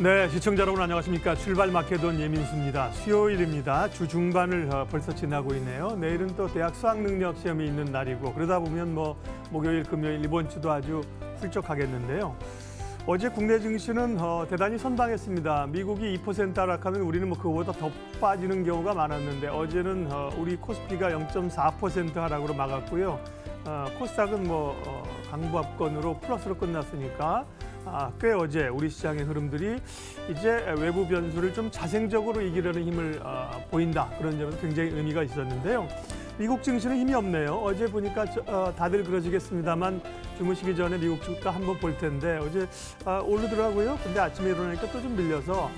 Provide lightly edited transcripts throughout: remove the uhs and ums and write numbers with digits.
네, 시청자 여러분 안녕하십니까. 출발 마케돈 예민수입니다. 수요일입니다. 주 중반을 벌써 지나고 있네요. 내일은 또 대학 수학능력 시험이 있는 날이고 그러다 보면 목요일, 금요일 이번 주도 아주 훌쩍하겠는데요. 어제 국내 증시는 대단히 선방했습니다. 미국이 2% 하락하면 우리는 그거보다 더 빠지는 경우가 많았는데 어제는 우리 코스피가 0.4% 하락으로 막았고요. 코스닥은 강보합권으로 플러스로 끝났으니까 꽤 어제 우리 시장의 흐름들이 이제 외부 변수를 좀 자생적으로 이기려는 힘을 보인다. 그런 점에서 굉장히 의미가 있었는데요. 미국 증시는 힘이 없네요. 어제 보니까 다들 그러시겠습니다만 주무시기 전에 미국 주가 한번 볼 텐데 어제 오르더라고요. 근데 아침에 일어나니까 또 좀 밀려서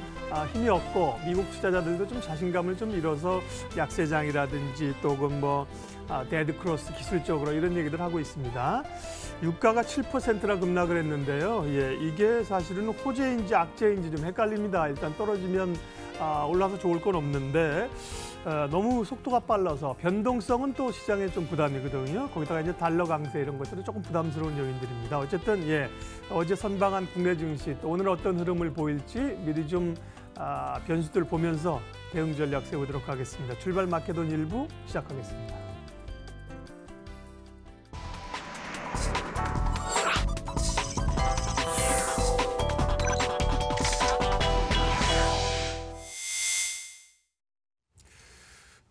힘이 없고 미국 투자자들도 좀 자신감을 좀 잃어서 약세장이라든지 또 데드 크로스 기술적으로 이런 얘기들 하고 있습니다. 유가가 7%나 급락을 했는데요. 예, 이게 사실은 호재인지 악재인지 좀 헷갈립니다. 일단 떨어지면 올라서 좋을 건 없는데 너무 속도가 빨라서 변동성은 또 시장에 좀 부담이거든요. 거기다가 이제 달러 강세 이런 것들은 조금 부담스러운 요인들입니다. 어쨌든 어제 선방한 국내 증시 또 오늘 어떤 흐름을 보일지 미리 좀 변수들 보면서 대응 전략 세우도록 하겠습니다. 출발 마케돈 1부 시작하겠습니다.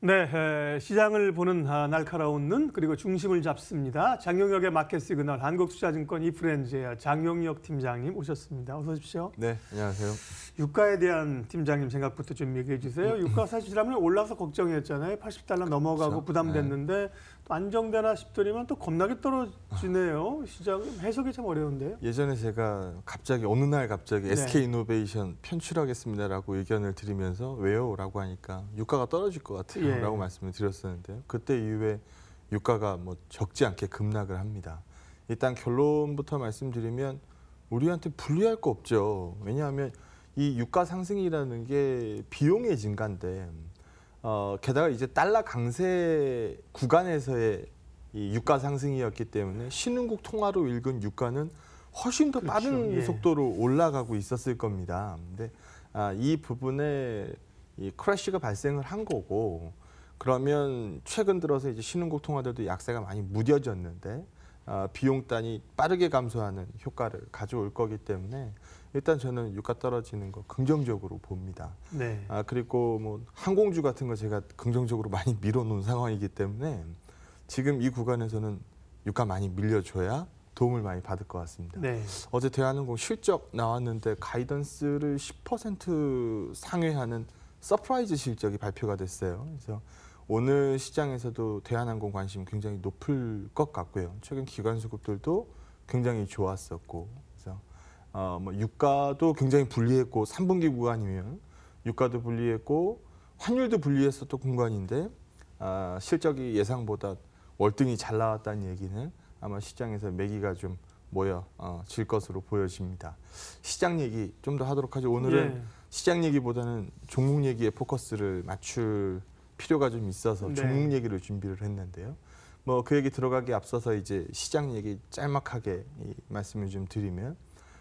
네, 시장을 보는 날카로운 눈 그리고 중심을 잡습니다. 장용혁의 마켓 시그널 한국투자증권 이프렌즈의 장용혁 팀장님 오셨습니다. 어서 오십시오. 네, 안녕하세요. 유가에 대한 팀장님 생각부터 좀 얘기해 주세요. 유가 사실 지난번에 올라서 걱정했잖아요. 80달러 넘어가고 그렇죠. 부담됐는데 또 안정되나 싶더니만 또 겁나게 떨어지네요. 시장 해석이 참 어려운데요. 예전에 제가 어느 날 갑자기 SK이노베이션 편출하겠습니다라고 의견을 드리면서 왜요? 라고 하니까 유가가 떨어질 것 같아요. 라고 말씀을 드렸었는데요. 그때 이후에 유가가 적지 않게 급락을 합니다. 일단 결론부터 말씀드리면 우리한테 불리할 거 없죠. 왜냐하면 이 유가 상승이라는 게 비용의 증가인데 게다가 이제 달러 강세 구간에서의 이 유가 상승이었기 때문에 신흥국 통화로 읽은 유가는 훨씬 더 빠른 속도로 올라가고 있었을 겁니다. 근데 이 부분에 이 크래시가 발생을 한 거고 그러면 최근 들어서 이제 신흥국 통화들도 약세가 많이 무뎌졌는데 비용단이 빠르게 감소하는 효과를 가져올 거기 때문에 일단 저는 유가 떨어지는 거 긍정적으로 봅니다. 네. 그리고 항공주 같은 거 제가 긍정적으로 많이 밀어놓은 상황이기 때문에 지금 이 구간에서는 유가 많이 밀려줘야 도움을 많이 받을 것 같습니다. 네. 어제 대한항공 실적 나왔는데 가이던스를 10% 상회하는 서프라이즈 실적이 발표가 됐어요. 그래서 오늘 시장에서도 대한항공 관심 굉장히 높을 것 같고요. 최근 기관수급들도 굉장히 좋았었고, 그래서 유가도 굉장히 불리했고 3분기 구간이면 유가도 불리했고 환율도 불리했었던 구간인데 실적이 예상보다 월등히 잘 나왔다는 얘기는 아마 시장에서 매기가 좀 질 것으로 보여집니다. 시장 얘기 좀 더 하도록 하죠. 오늘은 시장 얘기보다는 종목 얘기에 포커스를 맞출 필요가 좀 있어서 종목 얘기를 준비를 했는데요. 그 얘기 들어가기 앞서서 이제 시장 얘기 짤막하게 말씀을 좀 드리면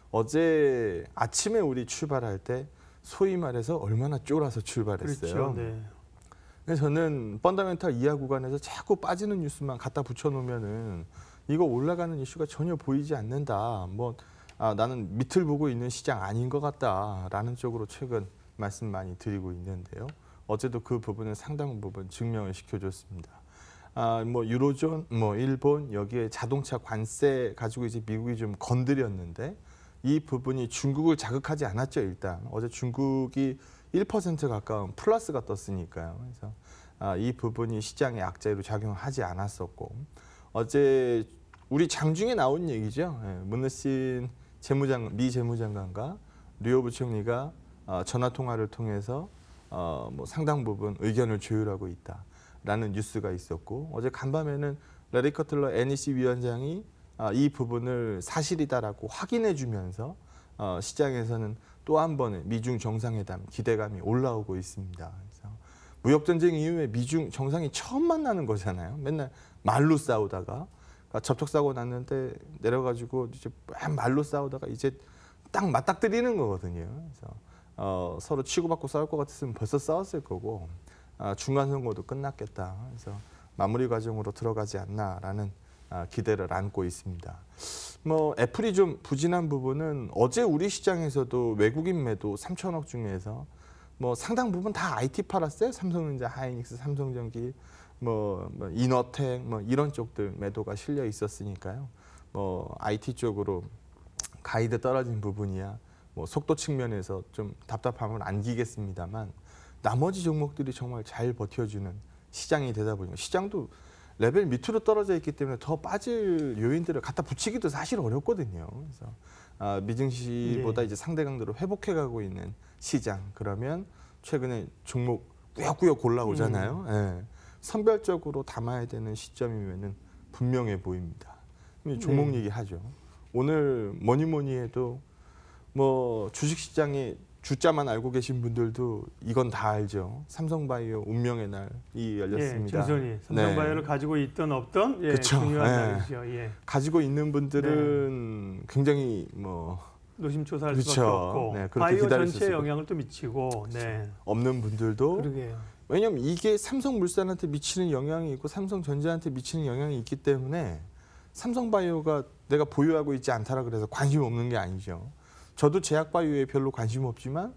어제 아침에 우리 출발할 때 소위 말해서 얼마나 쫄아서 출발했어요. 그렇죠. 네. 근데 저는 펀더멘탈 이하 구간에서 자꾸 빠지는 뉴스만 갖다 붙여놓으면은 이거 올라가는 이슈가 전혀 보이지 않는다. 나는 밑을 보고 있는 시장 아닌 것 같다라는 쪽으로 최근 말씀 많이 드리고 있는데요. 어제도 그 부분은 상당 부분 증명을 시켜줬습니다. 유로존, 일본 여기에 자동차 관세 가지고 이제 미국이 좀 건드렸는데 이 부분이 중국을 자극하지 않았죠. 일단 어제 중국이 1% 가까운 플러스가 떴으니까요. 그래서 이 부분이 시장의 악재로 작용하지 않았었고 어제 우리 장중에 나온 얘기죠. 문러신 미 재무장관과 류호 부총리가 전화 통화를 통해서 상당 부분 의견을 조율하고 있다라는 뉴스가 있었고 어제 간밤에는 레리 커틀러 NEC 위원장이 이 부분을 사실이다라고 확인해 주면서 시장에서는 또 한 번의 미중 정상회담 기대감이 올라오고 있습니다. 그래서 무역전쟁 이후에 미중 정상이 처음 만나는 거잖아요. 맨날 말로 싸우다가 접촉사고 났는데 내려가지고 이제 말로 싸우다가 이제 딱 맞닥뜨리는 거거든요. 그래서 서로 치고받고 싸울 것 같았으면 벌써 싸웠을 거고 중간 선거도 끝났겠다. 그래서 마무리 과정으로 들어가지 않나라는 기대를 안고 있습니다. 뭐 애플이 좀 부진한 부분은 어제 우리 시장에서도 외국인 매도 3천억 중에서 뭐 상당 부분 다 IT 팔았어요. 삼성전자, 하이닉스, 삼성전기, 뭐 이너텍 뭐 이런 쪽들 매도가 실려 있었으니까요. 뭐 IT 쪽으로 가이드 떨어진 부분이야 뭐 속도 측면에서 좀 답답함을 안기겠습니다만 나머지 종목들이 정말 잘 버텨주는 시장이 되다 보니까 시장도 레벨 밑으로 떨어져 있기 때문에 더 빠질 요인들을 갖다 붙이기도 사실 어렵거든요. 그래서 미증시보다 이제 상대 강도로 회복해가고 있는 시장. 그러면 최근에 종목 꾸역꾸역 골라오잖아요. 예. 선별적으로 담아야 되는 시점이면은 분명해 보입니다. 종목 얘기하죠. 오늘 뭐니 해도 뭐 주식시장에 주자만 알고 계신 분들도 이건 다 알죠. 삼성바이오 운명의 날이 열렸습니다. 증선이 삼성바이오를 가지고 있던 없던 그쵸. 중요한 날이죠. 가지고 있는 분들은 굉장히 뭐 노심초사할 그쵸. 수밖에 없고 그렇게 바이오 기다릴 전체에 수 영향을 또 미치고 없는 분들도 그러게요. 왜냐하면 이게 삼성물산한테 미치는 영향이 있고 삼성전자한테 미치는 영향이 있기 때문에 삼성바이오가 내가 보유하고 있지 않다라 그래서 관심 없는 게 아니죠. 저도 제약바이오에 별로 관심 없지만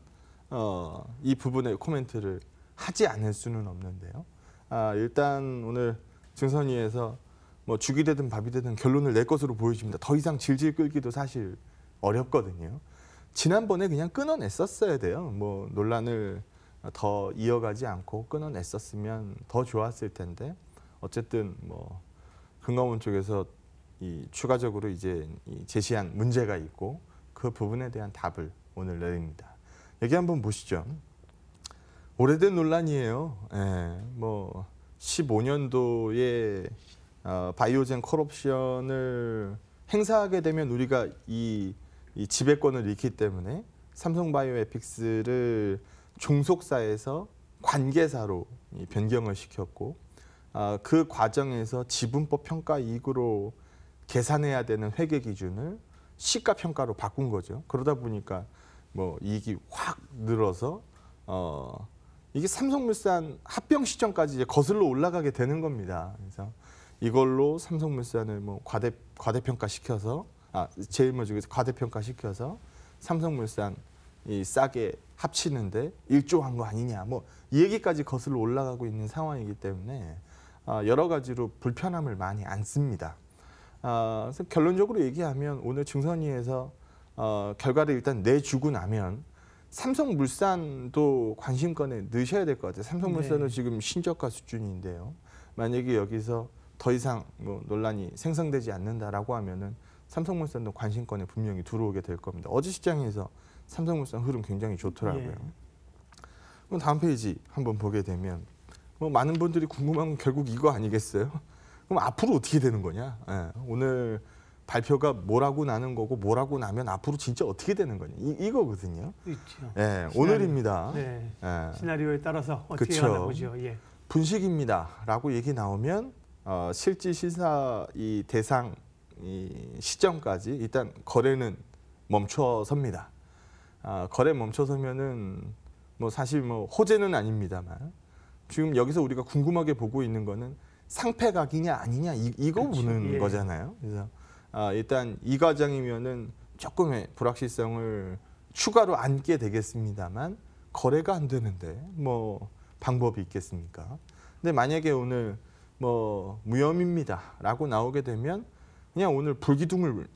이 부분에 코멘트를 하지 않을 수는 없는데요. 일단 오늘 증선위에서 뭐 죽이 되든 밥이 되든 결론을 낼 것으로 보여집니다. 더 이상 질질 끌기도 사실 어렵거든요. 지난번에 그냥 끊어냈었어야 돼요. 뭐 논란을 더 이어가지 않고 끊어냈었으면 더 좋았을 텐데 어쨌든 뭐 금감원 쪽에서 이 추가적으로 이제 제시한 문제가 있고 그 부분에 대한 답을 오늘 내립니다. 여기 한번 보시죠. 오래된 논란이에요. 뭐 15년도에 바이오젠 콜옵션을 행사하게 되면 우리가 이 지배권을 잃기 때문에 삼성바이오에픽스를 종속사에서 관계사로 변경을 시켰고 그 과정에서 지분법 평가 이익으로 계산해야 되는 회계 기준을 시가 평가로 바꾼 거죠. 그러다 보니까 뭐 이익이 확 늘어서 이게 삼성물산 합병 시점까지 이제 거슬러 올라가게 되는 겁니다. 그래서 이걸로 삼성물산을 뭐 과대평가 시켜서 제일 먼저 과대평가 시켜서 삼성물산 이 싸게 합치는데 일조한 거 아니냐 뭐 이 얘기까지 거슬러 올라가고 있는 상황이기 때문에 여러 가지로 불편함을 많이 안습니다. 그래서 결론적으로 얘기하면 오늘 증선위에서 결과를 일단 내주고 나면 삼성물산도 관심권에 넣으셔야 될 것 같아요. 삼성물산은 지금 신저가 수준인데요. 만약에 여기서 더 이상 뭐 논란이 생성되지 않는다라고 하면은 삼성물산도 관심권에 분명히 들어오게 될 겁니다. 어제 시장에서 삼성물산 흐름 굉장히 좋더라고요. 그럼 다음 페이지 한번 보게 되면 뭐 많은 분들이 궁금한 건 결국 이거 아니겠어요? 그럼 앞으로 어떻게 되는 거냐? 오늘 발표가 뭐라고 나는 거고 뭐라고 나면 앞으로 진짜 어떻게 되는 거냐? 이거거든요. 그렇죠. 오늘입니다. 시나리오에 따라서 어떻게 그쵸. 가나 보죠. 분식입니다라고 얘기 나오면 실질 시사 이 대상 이 시점까지 일단 거래는 멈춰섭니다. 거래 멈춰서면은 뭐 사실 뭐 호재는 아닙니다만 지금 여기서 우리가 궁금하게 보고 있는 거는 상패각이냐 아니냐 이거 그렇죠. 보는 거잖아요. 그래서 일단 이 과정이면은 조금의 불확실성을 추가로 안게 되겠습니다만 거래가 안 되는데 뭐 방법이 있겠습니까? 근데 만약에 오늘 뭐 무혐의입니다라고 나오게 되면 그냥 오늘 불기둥을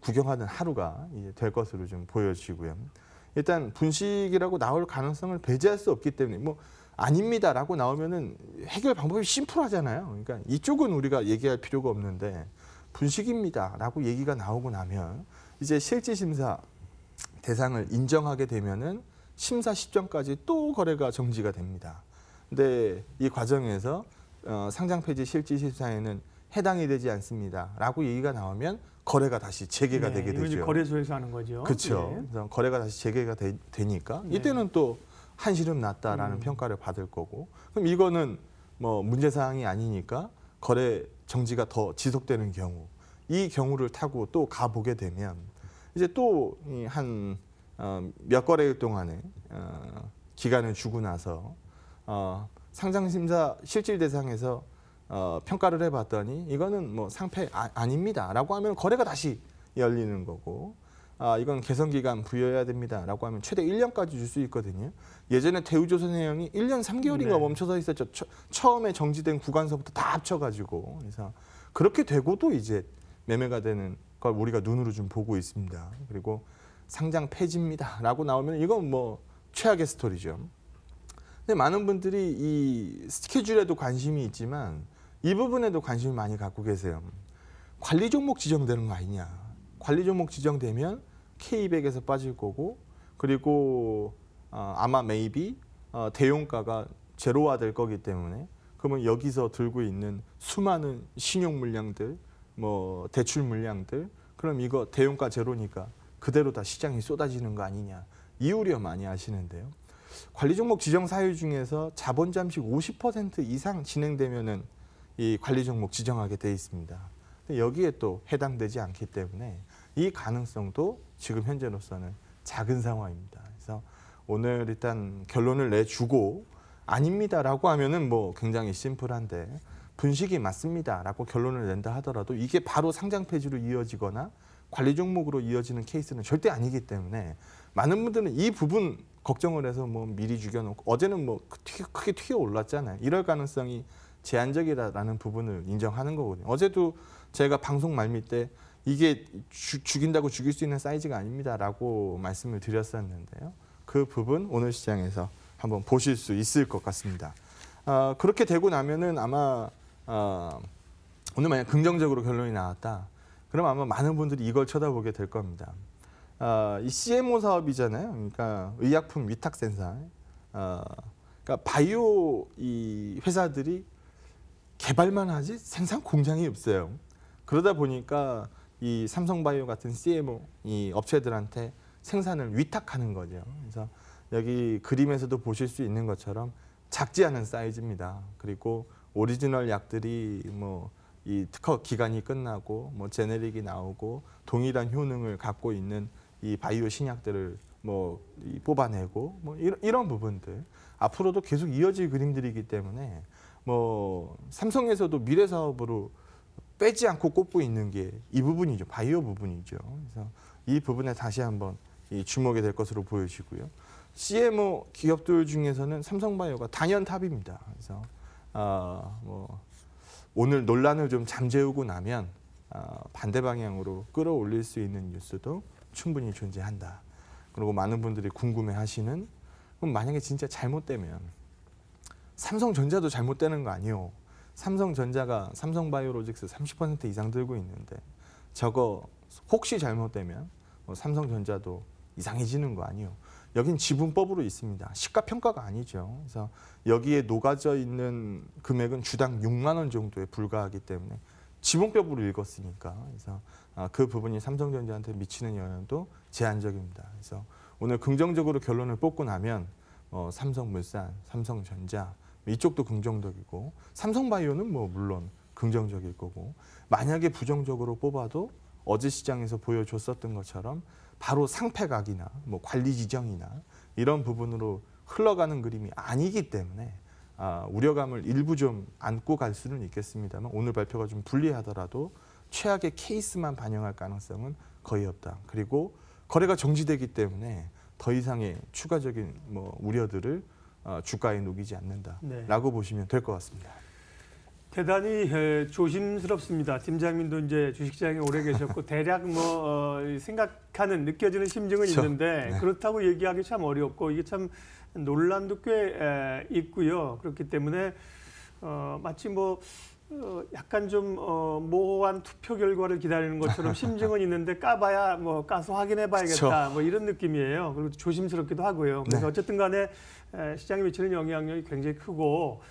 구경하는 하루가 될 것으로 좀 보여지고요. 일단 분식이라고 나올 가능성을 배제할 수 없기 때문에 뭐 아닙니다라고 나오면은 해결 방법이 심플하잖아요. 그러니까 이쪽은 우리가 얘기할 필요가 없는데 분식입니다라고 얘기가 나오고 나면 이제 실질 심사 대상을 인정하게 되면은 심사 시점까지 또 거래가 정지가 됩니다. 근데 이 과정에서 상장 폐지 실질 심사에는 해당이 되지 않습니다라고 얘기가 나오면 거래가 다시 재개가 되게 되죠. 이제 거래소에서 하는 거죠. 그렇죠. 그래서 거래가 다시 재개가 되니까 이때는 또 한시름 났다라는 평가를 받을 거고 그럼 이거는 뭐 문제사항이 아니니까 거래 정지가 더 지속되는 경우 이 경우를 타고 또 가보게 되면 이제 또 한 몇 거래일 동안에 기간을 주고 나서 상장심사 실질 대상에서 평가를 해봤더니 이거는 뭐 상패 아닙니다라고 하면 거래가 다시 열리는 거고, 이건 개선기간 부여해야 됩니다라고 하면 최대 1년까지 줄 수 있거든요. 예전에 대우조선해양이 1년 3개월인가 네. 멈춰서 있었죠. 처음에 정지된 구간서부터 다 합쳐가지고. 그래서 그렇게 되고도 이제 매매가 되는 걸 우리가 눈으로 좀 보고 있습니다. 그리고 상장 폐지입니다라고 나오면 이건 뭐 최악의 스토리죠. 근데 많은 분들이 이 스케줄에도 관심이 있지만 이 부분에도 관심을 많이 갖고 계세요. 관리 종목 지정되는 거 아니냐. 관리 종목 지정되면 K200에서 빠질 거고, 그리고 아마 maybe 대용가가 제로화 될 거기 때문에, 그러면 여기서 들고 있는 수많은 신용 물량들, 뭐 대출 물량들, 그럼 이거 대용가 제로니까 그대로 다 시장이 쏟아지는 거 아니냐. 이 우려 많이 하시는데요. 관리 종목 지정 사유 중에서 자본 잠식 50% 이상 진행되면은 이 관리 종목 지정하게 돼 있습니다. 근데 여기에 또 해당되지 않기 때문에 이 가능성도 지금 현재로서는 작은 상황입니다. 그래서 오늘 일단 결론을 내주고 아닙니다라고 하면은 뭐 굉장히 심플한데, 분식이 맞습니다라고 결론을 낸다 하더라도 이게 바로 상장 폐지로 이어지거나 관리 종목으로 이어지는 케이스는 절대 아니기 때문에 많은 분들은 이 부분 걱정을 해서 뭐 미리 죽여놓고, 어제는 뭐 크게 튀어 올랐잖아요. 이럴 가능성이 제한적이라는 부분을 인정하는 거거든요. 어제도 제가 방송 말미 때 이게 죽인다고 죽일 수 있는 사이즈가 아닙니다라고 말씀을 드렸었는데요. 그 부분 오늘 시장에서 한번 보실 수 있을 것 같습니다. 그렇게 되고 나면은 아마 오늘 만약 긍정적으로 결론이 나왔다, 그럼 아마 많은 분들이 이걸 쳐다보게 될 겁니다. 이 CMO 사업이잖아요. 그러니까 의약품 위탁 생산. 그러니까 바이오 이 회사들이 개발만 하지 생산 공장이 없어요. 그러다 보니까 이 삼성바이오 같은 CMO 이 업체들한테 생산을 위탁하는 거죠. 그래서 여기 그림에서도 보실 수 있는 것처럼 작지 않은 사이즈입니다. 그리고 오리지널 약들이 뭐 이 특허 기간이 끝나고 뭐 제네릭이 나오고 동일한 효능을 갖고 있는 이 바이오 신약들을 뭐 뽑아내고 뭐 이런 부분들 앞으로도 계속 이어질 그림들이기 때문에 뭐 삼성에서도 미래 사업으로 빼지 않고 꼽고 있는 게 이 부분이죠. 바이오 부분이죠. 그래서 이 부분에 다시 한번 주목이 될 것으로 보여지고요. CMO 기업들 중에서는 삼성바이오가 단연 탑입니다. 그래서 뭐 오늘 논란을 좀 잠재우고 나면 반대 방향으로 끌어올릴 수 있는 뉴스도 충분히 존재한다. 그리고 많은 분들이 궁금해하시는, 그럼 만약에 진짜 잘못되면 삼성전자도 잘못되는 거 아니요? 삼성전자가 삼성바이오로직스 30% 이상 들고 있는데 저거 혹시 잘못되면 삼성전자도 이상해지는 거 아니요? 여긴 지분법으로 있습니다. 시가평가가 아니죠. 그래서 여기에 녹아져 있는 금액은 주당 6만 원 정도에 불과하기 때문에 지분법으로 읽었으니까, 그래서 그 부분이 삼성전자한테 미치는 영향도 제한적입니다. 그래서 오늘 긍정적으로 결론을 뽑고 나면 삼성물산, 삼성전자 이쪽도 긍정적이고, 삼성바이오는 뭐 물론 긍정적일 거고, 만약에 부정적으로 뽑아도 어제 시장에서 보여줬었던 것처럼 바로 상패각이나 뭐 관리 지정이나 이런 부분으로 흘러가는 그림이 아니기 때문에 우려감을 일부 좀 안고 갈 수는 있겠습니다만, 오늘 발표가 좀 불리하더라도 최악의 케이스만 반영할 가능성은 거의 없다. 그리고 거래가 정지되기 때문에 더 이상의 추가적인 뭐 우려들을 주가에 녹이지 않는다라고 네. 보시면 될 것 같습니다. 대단히 조심스럽습니다. 팀장님도 이제 주식시장에 오래 계셨고 대략 뭐 생각하는 느껴지는 심증은 그렇죠. 있는데 네. 그렇다고 얘기하기 참 어렵고, 이게 참 논란도 꽤 있고요. 그렇기 때문에 마치 뭐 약간 좀 모호한 투표 결과를 기다리는 것처럼 심증은 있는데 까봐야 뭐 까서 확인해봐야겠다, 그렇죠. 뭐 이런 느낌이에요. 그리고 조심스럽기도 하고요. 그래서 네. 어쨌든 간에 시장에 미치는 영향력이 굉장히 크고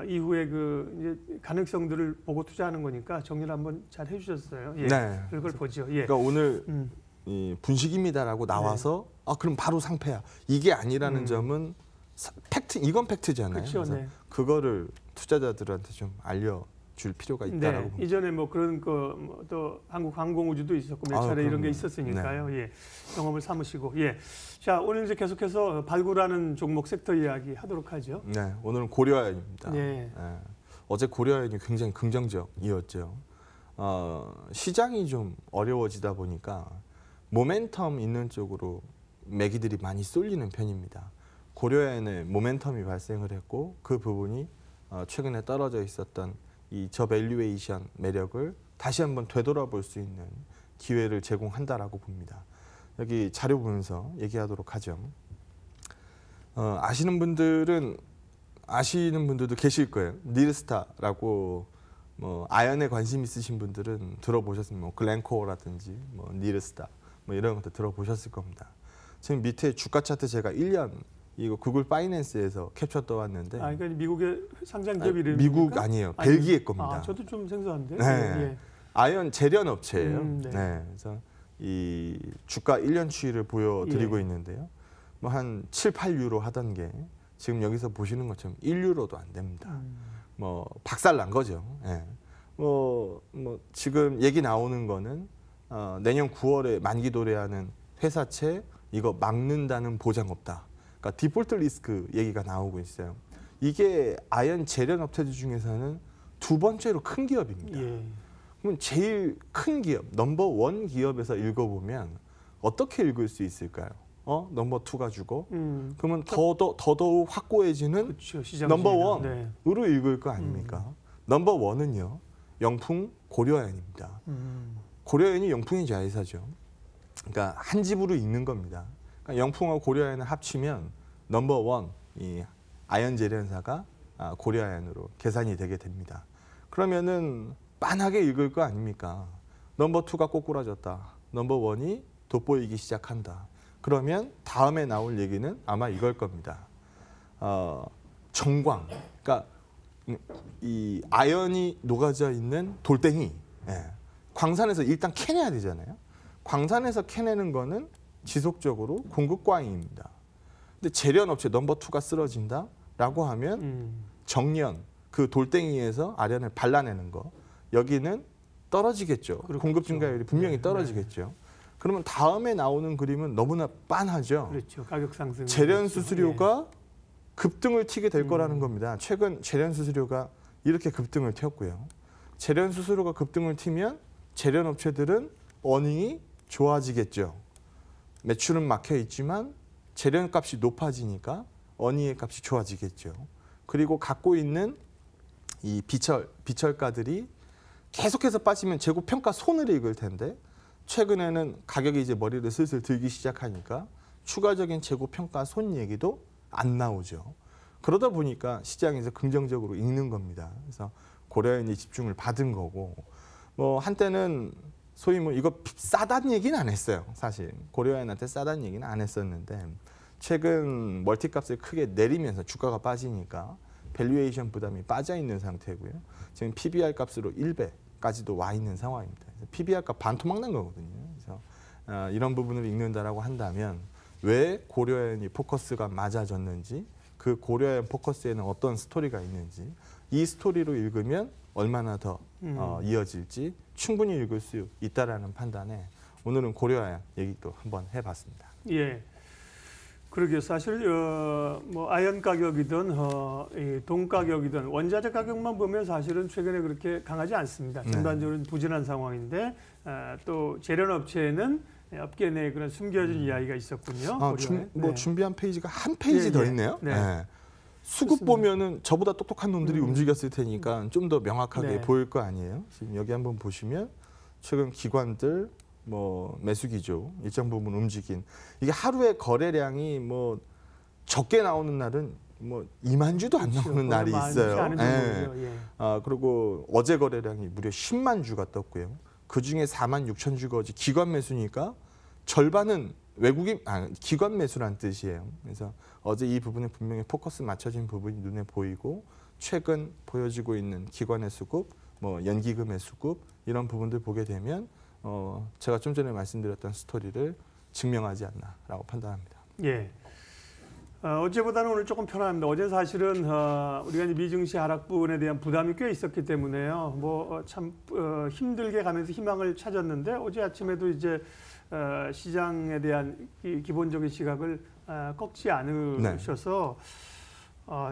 이후에 그 이제 가능성들을 보고 투자하는 거니까 정리를 한번 잘 해주셨어요. 예. 네. 그걸 보죠. 예. 그러니까 오늘 이 분식입니다라고 나와서 그럼 바로 상패야, 이게 아니라는 점은 팩트, 이건 팩트잖아요. 그렇죠. 그래서 네. 그거를 투자자들한테 좀 알려 줄 필요가 있다라고 봅니다. 이전에 뭐 그런 또 한국 항공우주도 있었고 몇 차례 이런 게 있었으니까요. 예, 경험을 삼으시고 자 오늘 이제 계속해서 발굴하는 종목 섹터 이야기 하도록 하죠. 네, 오늘은 고려아연입니다. 네. 어제 고려아연이 굉장히 긍정적이었죠. 시장이 좀 어려워지다 보니까 모멘텀 있는 쪽으로 매기들이 많이 쏠리는 편입니다. 고려아연에 모멘텀이 발생을 했고 그 부분이 최근에 떨어져 있었던 이 저밸류에이션 매력을 다시 한번 되돌아볼 수 있는 기회를 제공한다라고 봅니다. 여기 자료 보면서 얘기하도록 하죠. 아시는 분들도 계실 거예요. 닐스타라고 뭐 아연에 관심 있으신 분들은 들어보셨으면 뭐 글렌코어라든지 뭐 닐스타 뭐 이런 것도 들어보셨을 겁니다. 지금 밑에 주가 차트 제가 1년 이거 구글 파이낸스에서 캡처 떠왔는데. 그러니까 미국의 상장기업 이름입니까? 미국 아니에요. 벨기에 겁니다. 저도 좀 생소한데. 네. 아연 재련 업체예요. 네. 그래서 이 주가 1년 추이를 보여드리고 있는데요. 뭐 한 7, 8유로 하던 게 지금 여기서 보시는 것처럼 1유로도 안 됩니다. 뭐 박살 난 거죠. 뭐 지금 얘기 나오는 거는 내년 9월에 만기 도래하는 회사채 이거 막는다는 보장 없다. 그러니까 디폴트 리스크 얘기가 나오고 있어요. 이게 아연 재련 업체들 중에서는 두 번째로 큰 기업입니다. 그러면 제일 큰 기업, 넘버 원 기업에서 읽어보면 어떻게 읽을 수 있을까요? 넘버 투가 주고 그러면 더더욱 확고해지는 넘버 원으로 읽을 거 아닙니까? 넘버 원은요, 영풍 고려아연입니다. 고려아연이 영풍의 자회사죠. 그러니까 한 집으로 읽는 겁니다. 그러니까 영풍하고 고려아연을 합치면 넘버 원, 이 아연 재련사가 고려아연으로 계산이 되게 됩니다. 그러면은 빤하게 읽을 거 아닙니까? 넘버 투가 꼬꾸라졌다. 넘버 원이 돋보이기 시작한다. 그러면 다음에 나올 얘기는 아마 이걸 겁니다. 정광, 그러니까 이 아연이 녹아져 있는 돌덩이, 광산에서 일단 캐내야 되잖아요. 광산에서 캐내는 거는 지속적으로 공급 과잉입니다. 근데 재련업체 넘버 투가 쓰러진다라고 하면 정년, 그 돌덩이에서 아연을 발라내는 거, 여기는 떨어지겠죠. 그렇겠죠. 공급 증가율이 분명히 떨어지겠죠. 그러면 다음에 나오는 그림은 너무나 빤하죠. 그렇죠. 가격 상승. 재련 수수료가 급등을 튀게 될 거라는 겁니다. 최근 재련 수수료가 이렇게 급등을 튀었고요. 재련 수수료가 급등을 튀면 재련 업체들은 어닝이 좋아지겠죠. 매출은 막혀 있지만 재련 값이 높아지니까 어닝의 값이 좋아지겠죠. 그리고 갖고 있는 이 비철가들이 계속해서 빠지면 재고 평가 손을 읽을 텐데 최근에는 가격이 이제 머리를 슬슬 들기 시작하니까 추가적인 재고 평가 손 얘기도 안 나오죠. 그러다 보니까 시장에서 긍정적으로 읽는 겁니다. 그래서 고려아연이 집중을 받은 거고, 뭐 한때는 소위 뭐 이거 싸다는 얘기는 안 했어요. 사실 고려아연한테 싸다는 얘기는 안 했었는데 최근 멀티값을 크게 내리면서 주가가 빠지니까 밸류에이션 부담이 빠져 있는 상태고요. 지금 PBR 값으로 1배까지도 와 있는 상황입니다. PBR 값 반토막 난 거거든요. 그래서 이런 부분을 읽는다라고 한다면 왜 고려아연이 포커스가 맞아졌는지, 그 고려아연 포커스에는 어떤 스토리가 있는지, 이 스토리로 읽으면 얼마나 더 이어질지 충분히 읽을 수 있다라는 판단에 오늘은 고려아연 얘기도 한번 해봤습니다. 예. 그러게요. 사실 뭐 아연 가격이든 동 가격이든 원자재 가격만 보면 사실은 최근에 그렇게 강하지 않습니다. 전반적으로 부진한 상황인데 또 재련 업체에는 업계 내에 그런 숨겨진 이야기가 있었군요. 뭐 준비한 페이지가 한 페이지 더 있네요. 수급 보면은 저보다 똑똑한 놈들이 움직였을 테니까 좀 더 명확하게 보일 거 아니에요. 지금 여기 한번 보시면 최근 기관들 뭐 매수 기조 일정 부분 움직인, 이게 하루에 거래량이 뭐 적게 나오는 날은 뭐 2만 주도 안 나오는 날이 있어요. 그리고 어제 거래량이 무려 10만 주가 떴고요. 그 중에 4만 6천 주가 어제 기관 매수니까 절반은 외국인 기관 매수란 뜻이에요. 그래서 어제 이 부분에 분명히 포커스 맞춰진 부분이 눈에 보이고, 최근 보여지고 있는 기관의 수급, 뭐 연기금의 수급, 이런 부분들 보게 되면 제가 좀 전에 말씀드렸던 스토리를 증명하지 않나라고 판단합니다. 예. 어제보다는 오늘 조금 편합니다. 어제 사실은 우리가 이제 미증시 하락분에 대한 부담이 꽤 있었기 때문에요. 뭐 참 힘들게 가면서 희망을 찾았는데 어제 아침에도 이제 시장에 대한 이 기본적인 시각을 꺾지 않으셔서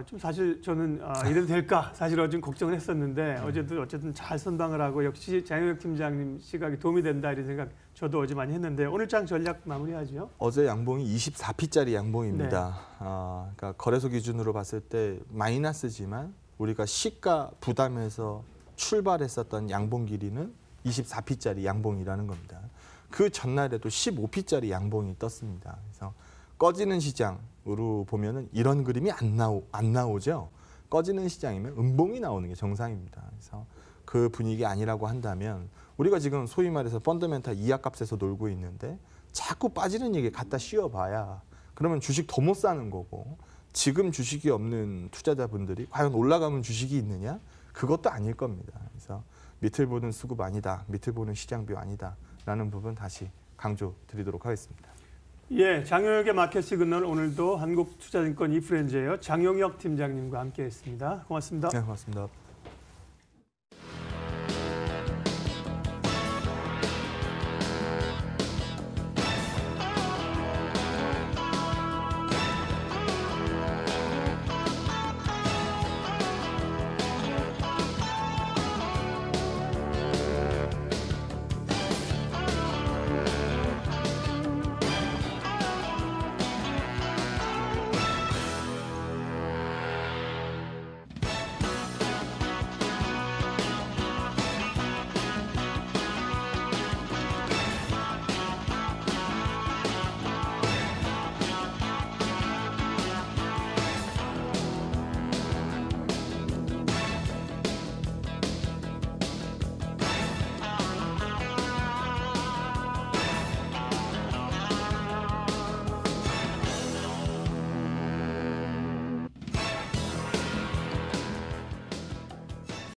좀 사실 저는 이래도 될까 사실 어제 걱정을 했었는데 어제도 어쨌든 잘 선방을 하고 역시 장영혁 팀장님 시각이 도움이 된다 이런 생각 저도 어제 많이 했는데 오늘 장 전략 마무리하죠. 어제 양봉이 24P짜리 양봉입니다. 네. 그러니까 거래소 기준으로 봤을 때 마이너스지만 우리가 시가 부담에서 출발했었던 양봉 길이는 24P짜리 양봉이라는 겁니다. 그 전날에도 15P짜리 양봉이 떴습니다. 그래서 꺼지는 시장으로 보면은 이런 그림이 안 나오죠. 꺼지는 시장이면 음봉이 나오는 게 정상입니다. 그래서 그 분위기 아니라고 한다면 우리가 지금 소위 말해서 펀더멘탈 이하값에서 놀고 있는데 자꾸 빠지는 얘기 갖다 씌워봐야 그러면 주식 더 못 사는 거고 지금 주식이 없는 투자자분들이 과연 올라가면 주식이 있느냐? 그것도 아닐 겁니다. 그래서 밑을 보는 수급 아니다. 밑을 보는 시장뷰 아니다. 라는 부분 다시 강조 드리도록 하겠습니다. 예, 장영혁의 마켓 시그널 오늘도 한국투자증권 이프렌즈예요. 장영혁 팀장님과 함께했습니다. 고맙습니다. 네, 고맙습니다.